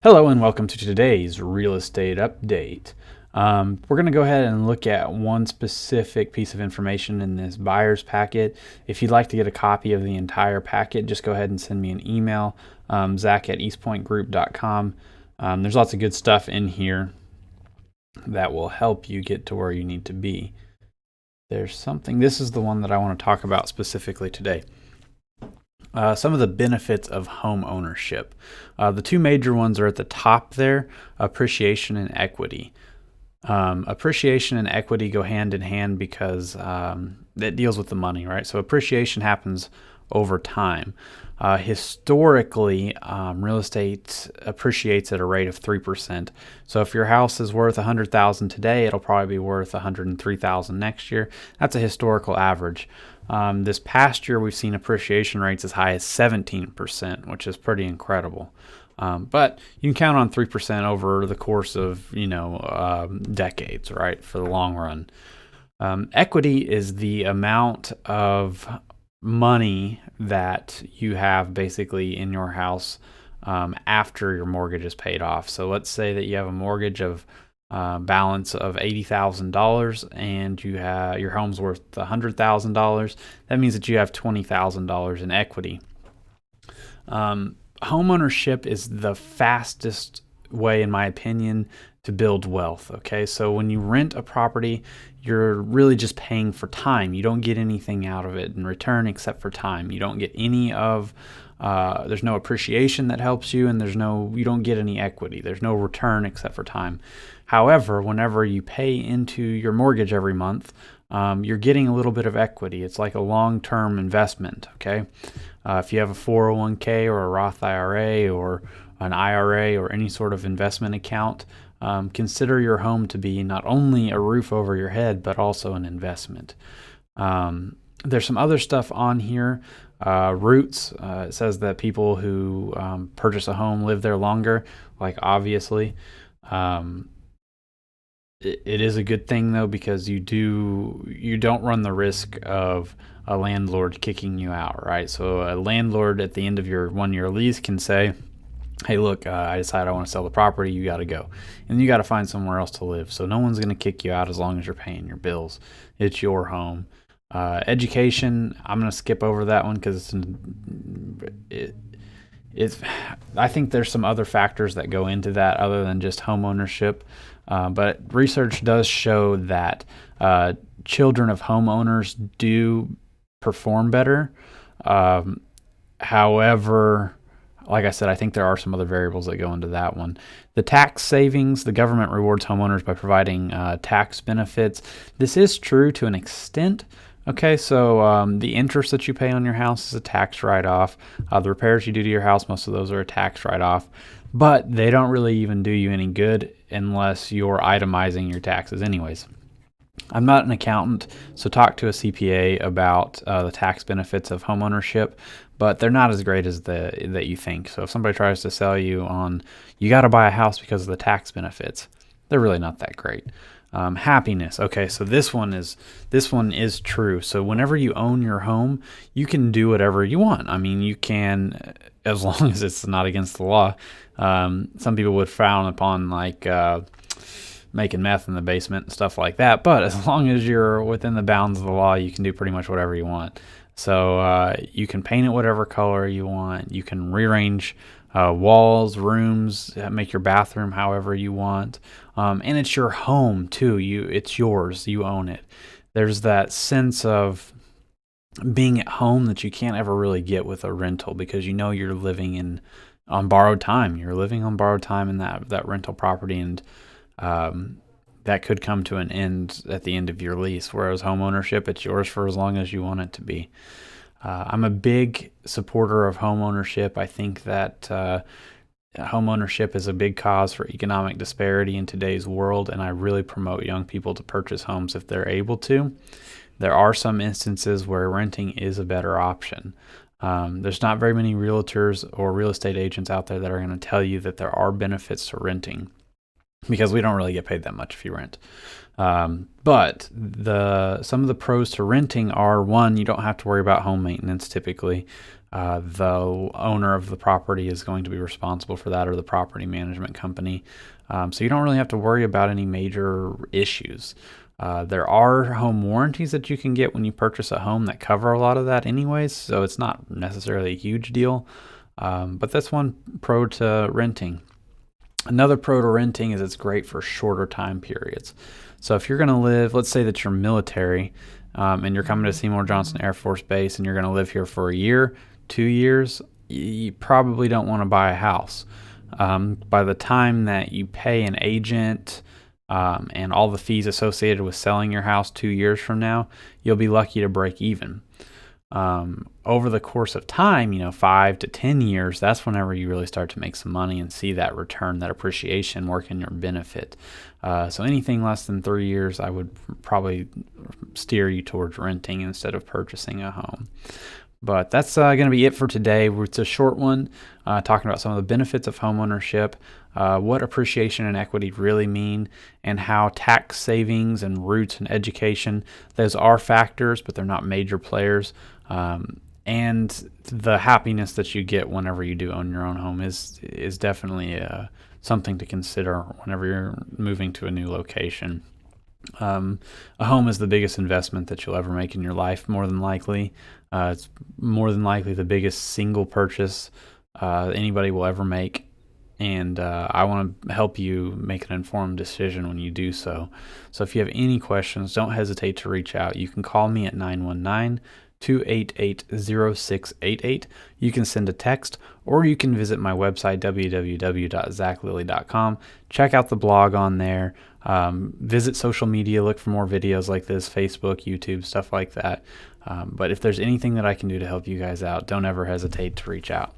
Hello and welcome to today's real estate update. We're going to go ahead and look at one specific piece of information in this buyer's packet. If you'd like to get a copy of the entire packet, just go ahead and send me an email, zach@eastpointegroup.com. There's lots of good stuff in here that will help you get to where you need to be. This is the one that I want to talk about specifically today. Some of the benefits of home ownership. The two major ones are at the top there: appreciation and equity. Appreciation and equity go hand in hand because it deals with the money, right? So appreciation happens over time. Historically, real estate appreciates at a rate of 3%. So if your house is worth $100,000 today, it'll probably be worth $103,000 next year. That's a historical average. This past year, we've seen appreciation rates as high as 17%, which is pretty incredible. But you can count on 3% over the course of, decades, right, for the long run. Equity is the amount of money that you have basically in your house after your mortgage is paid off. So let's say that you have a mortgage of balance of $80,000 and your home's worth $100,000. That means that you have $20,000 in equity. Homeownership is the fastest way, in my opinion, to build wealth. Okay, so when you rent a property, you're really just paying for time. You don't get anything out of it in return except for time. You don't get there's no appreciation that helps you, and you don't get any equity. There's no return except for time. However, whenever you pay into your mortgage every month, you're getting a little bit of equity. It's like a long-term investment, okay? If you have a 401k or a Roth IRA or an IRA or any sort of investment account, consider your home to be not only a roof over your head, but also an investment. There's some other stuff on here. Roots, it says that people who purchase a home live there longer. Like, obviously, it is a good thing though, because you don't run the risk of a landlord kicking you out, right? So a landlord at the end of your 1-year lease can say, hey, look, I decided I want to sell the property. You got to go. And you got to find somewhere else to live. So no one's going to kick you out as long as you're paying your bills. It's your home. Education, I'm going to skip over that one because I think there's some other factors that go into that other than just home ownership. But research does show that children of homeowners do perform better. However, like I said, I think there are some other variables that go into that one. The tax savings, the government rewards homeowners by providing tax benefits. This is true to an extent. Okay, so the interest that you pay on your house is a tax write-off. The repairs you do to your house, most of those are a tax write-off. But they don't really even do you any good unless you're itemizing your taxes anyways. I'm not an accountant, so talk to a CPA about the tax benefits of homeownership, but they're not as great as that you think. So if somebody tries to sell you on, you got to buy a house because of the tax benefits, they're really not that great. Happiness. Okay, so this one is true. So whenever you own your home, you can do whatever you want. I mean, you can, as long as it's not against the law. Some people would frown upon making meth in the basement and stuff like that, but as long as you're within the bounds of the law, you can do pretty much whatever you want. So you can paint it whatever color you want. You can rearrange walls, rooms, make your bathroom however you want. And it's your home too. It's yours. You own it. There's that sense of being at home that you can't ever really get with a rental, because you're living on borrowed time. You're living on borrowed time in that rental property, and that could come to an end at the end of your lease. Whereas home ownership, it's yours for as long as you want it to be. I'm a big supporter of home ownership. I think that home ownership is a big cause for economic disparity in today's world, and I really promote young people to purchase homes if they're able to. There are some instances where renting is a better option. There's not very many realtors or real estate agents out there that are going to tell you that there are benefits to renting. because we don't really get paid that much if you rent. But some of the pros to renting are, one, you don't have to worry about home maintenance typically. The owner of the property is going to be responsible for that, or the property management company. So you don't really have to worry about any major issues. There are home warranties that you can get when you purchase a home that cover a lot of that anyways, so it's not necessarily a huge deal. But that's one pro to renting. Another pro to renting is it's great for shorter time periods. So if you're going to live, let's say that you're military, and you're coming to Seymour Johnson Air Force Base and you're going to live here for a year, 2 years, you probably don't want to buy a house. By the time that you pay an agent and all the fees associated with selling your house 2 years from now, you'll be lucky to break even. Over the course of time, 5 to 10 years, that's whenever you really start to make some money and see that return, that appreciation work in your benefit. So anything less than 3 years, I would probably steer you towards renting instead of purchasing a home. But that's going to be it for today. It's a short one, talking about some of the benefits of homeownership, what appreciation and equity really mean, and how tax savings and roots and education, those are factors, but they're not major players. And the happiness that you get whenever you do own your own home is definitely something to consider whenever you're moving to a new location. A home is the biggest investment that you'll ever make in your life, more than likely. It's more than likely the biggest single purchase anybody will ever make. And I want to help you make an informed decision when you do so. So if you have any questions, don't hesitate to reach out. You can call me at 919-288-0688. You can send a text, or you can visit my website, www.zachlilly.com. Check out the blog on there. Visit social media, look for more videos like this, Facebook, YouTube, stuff like that. But if there's anything that I can do to help you guys out, don't ever hesitate to reach out.